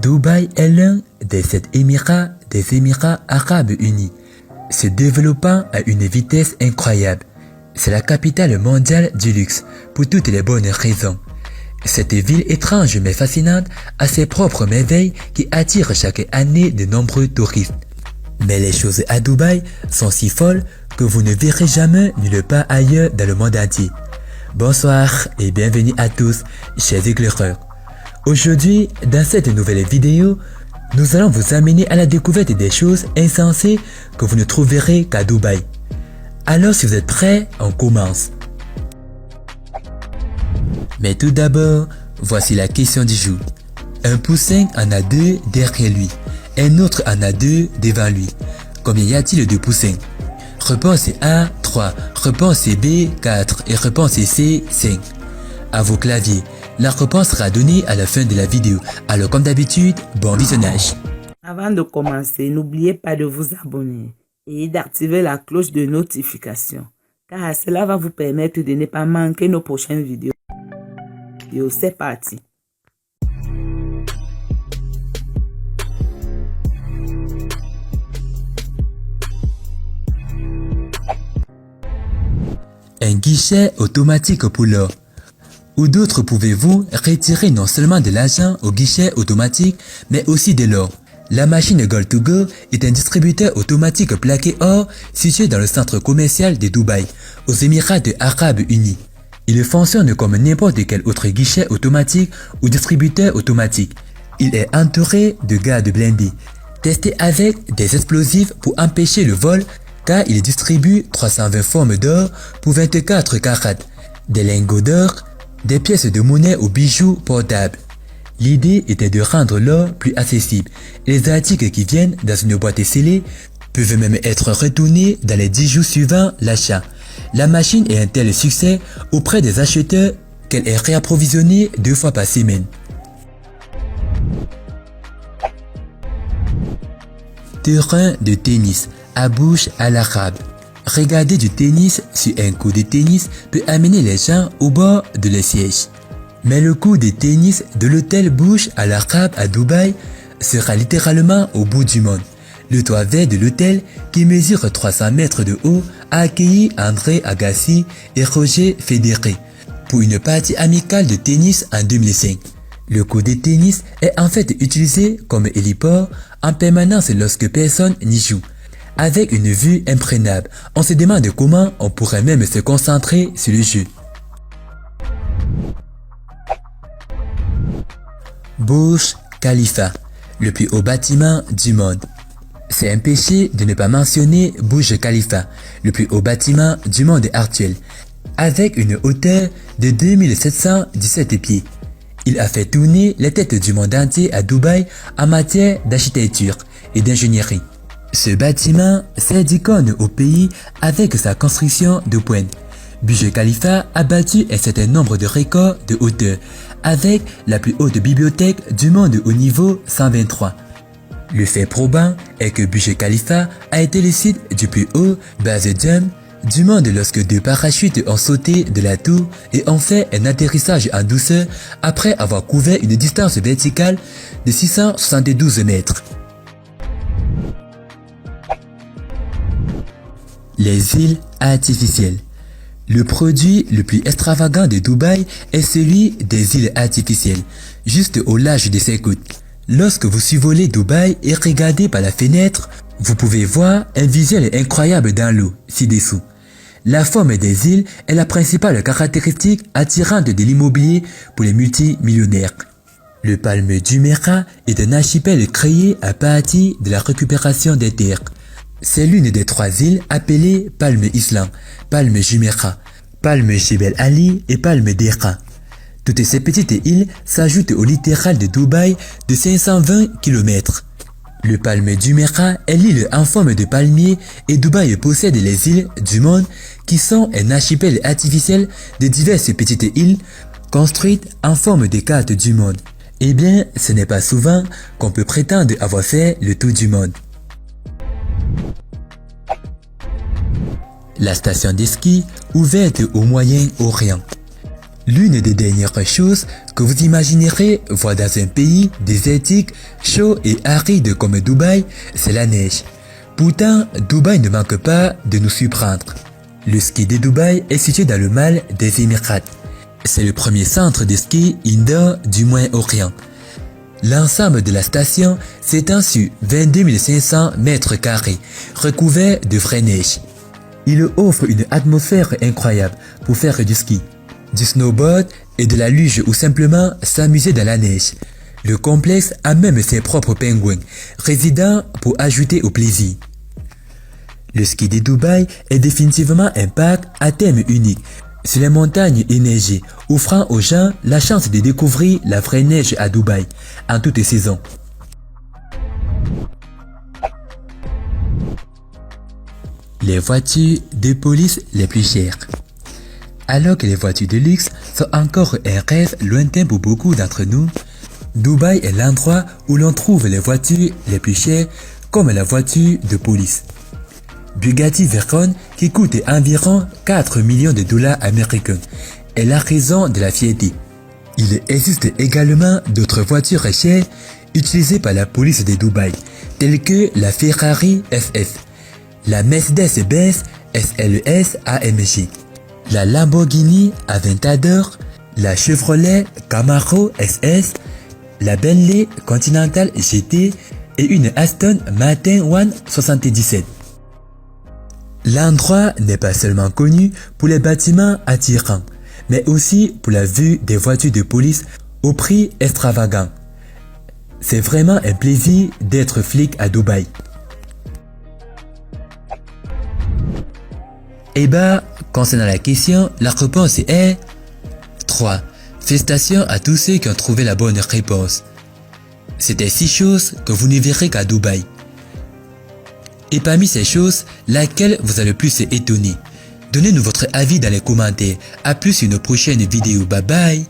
Dubaï est l'un des 7 Émirats des Émirats Arabes Unis, se développant à une vitesse incroyable. C'est la capitale mondiale du luxe, pour toutes les bonnes raisons. Cette ville étrange mais fascinante a ses propres merveilles qui attirent chaque année de nombreux touristes. Mais les choses à Dubaï sont si folles que vous ne verrez jamais nulle part ailleurs dans le monde entier. Bonsoir et bienvenue à tous, chers éclaireurs. Aujourd'hui, dans cette nouvelle vidéo, nous allons vous amener à la découverte des choses insensées que vous ne trouverez qu'à Dubaï. Alors si vous êtes prêts, on commence. Mais tout d'abord, voici la question du jour. Un poussin en a 2 derrière lui, un autre en a 2 devant lui. Combien y a-t-il de poussins? Réponse A, 3, réponse B, 4 et réponse C, 5. À vos claviers, la réponse sera donnée à la fin de la vidéo. Alors comme d'habitude, bon visionnage. Avant de commencer, n'oubliez pas de vous abonner et d'activer la cloche de notification, car cela va vous permettre de ne pas manquer nos prochaines vidéos. C'est parti. Un guichet automatique pour l'or. Où d'autres pouvez-vous retirer non seulement de l'argent au guichet automatique, mais aussi de l'or? La machine Gold2Go est un distributeur automatique plaqué or situé dans le centre commercial de Dubaï, aux Émirats Arabes Unis. Il fonctionne comme n'importe quel autre guichet automatique ou distributeur automatique. Il est entouré de gardes blindés, testés avec des explosifs pour empêcher le vol, car il distribue 320 formes d'or pour 24 carats, des lingots d'or, des pièces de monnaie ou bijoux portables. L'idée était de rendre l'or plus accessible. Les articles qui viennent dans une boîte scellée peuvent même être retournés dans les 10 jours suivant l'achat. La machine est un tel succès auprès des acheteurs qu'elle est réapprovisionnée 2 fois par semaine. Terrain de tennis à bouche à l'arabe. Regarder du tennis sur un court de tennis peut amener les gens au bord de leur siège. Mais le court de tennis de l'hôtel Bouche à l'Arabe à Dubaï sera littéralement au bout du monde. Le toit vert de l'hôtel, qui mesure 300 mètres de haut, a accueilli André Agassi et Roger Federer pour une partie amicale de tennis en 2005. Le court de tennis est en fait utilisé comme héliport en permanence lorsque personne n'y joue. Avec une vue imprenable, on se demande comment on pourrait même se concentrer sur le jeu. Burj Khalifa, le plus haut bâtiment du monde. C'est un péché de ne pas mentionner Burj Khalifa, le plus haut bâtiment du monde actuel, avec une hauteur de 2717 pieds. Il a fait tourner les têtes du monde entier à Dubaï en matière d'architecture et d'ingénierie. Ce bâtiment sert d'icône au pays avec sa construction de pointe. Burj Khalifa a battu un certain nombre de records de hauteur, avec la plus haute bibliothèque du monde au niveau 123. Le fait probant est que Burj Khalifa a été le site du plus haut base jump du monde lorsque 2 parachutes ont sauté de la tour et ont fait un atterrissage en douceur après avoir couvert une distance verticale de 672 mètres. Les îles artificielles. Le produit le plus extravagant de Dubaï est celui des îles artificielles, juste au large de ses côtes. Lorsque vous survolez Dubaï et regardez par la fenêtre, vous pouvez voir un visuel incroyable dans l'eau, ci-dessous. La forme des îles est la principale caractéristique attirante de l'immobilier pour les multimillionnaires. Le Palme Jumeirah est un archipel créé à partir de la récupération des terres. C'est l'une des 3 îles appelées Palme Islam, Palme Jumeirah, Palme Jebel Ali et Palme Deira. Toutes ces petites îles s'ajoutent au littoral de Dubaï de 520 km. Le Palme Jumeirah est l'île en forme de palmier et Dubaï possède les îles du monde qui sont un archipel artificiel de diverses petites îles construites en forme de carte du monde. Eh bien, ce n'est pas souvent qu'on peut prétendre avoir fait le tour du monde. La station de ski ouverte au Moyen-Orient. L'une des dernières choses que vous imaginerez voir dans un pays désertique, chaud et aride comme Dubaï, c'est la neige. Pourtant, Dubaï ne manque pas de nous surprendre. Le ski de Dubaï est situé dans le Mal des Émirats. C'est le premier centre de ski indoor du Moyen-Orient. L'ensemble de la station s'étend sur 22 500 mètres carrés, recouvert de vraie neige. Il offre une atmosphère incroyable pour faire du ski, du snowboard et de la luge ou simplement s'amuser dans la neige. Le complexe a même ses propres pingouins, résidents pour ajouter au plaisir. Le ski de Dubaï est définitivement un parc à thème unique sur les montagnes enneigées, offrant aux gens la chance de découvrir la vraie neige à Dubaï en toutes saisons. Les voitures de police les plus chères. Alors que les voitures de luxe sont encore un rêve lointain pour beaucoup d'entre nous, Dubaï est l'endroit où l'on trouve les voitures les plus chères comme la voiture de police. Bugatti Veyron, qui coûte environ 4 millions de dollars américains, est la raison de la fierté. Il existe également d'autres voitures chères utilisées par la police de Dubaï, telles que la Ferrari FF, la Mercedes-Benz SLS AMG, la Lamborghini Aventador, la Chevrolet Camaro SS, la Bentley Continental GT et une Aston Martin One 77. L'endroit n'est pas seulement connu pour les bâtiments attirants, mais aussi pour la vue des voitures de police au prix extravagant. C'est vraiment un plaisir d'être flic à Dubaï. Et concernant la question, la réponse est 3. Félicitations à tous ceux qui ont trouvé la bonne réponse. C'était 6 choses que vous ne verrez qu'à Dubaï. Et parmi ces choses, laquelle vous a le plus étonné? Donnez-nous votre avis dans les commentaires. A plus sur une prochaine vidéo. Bye bye.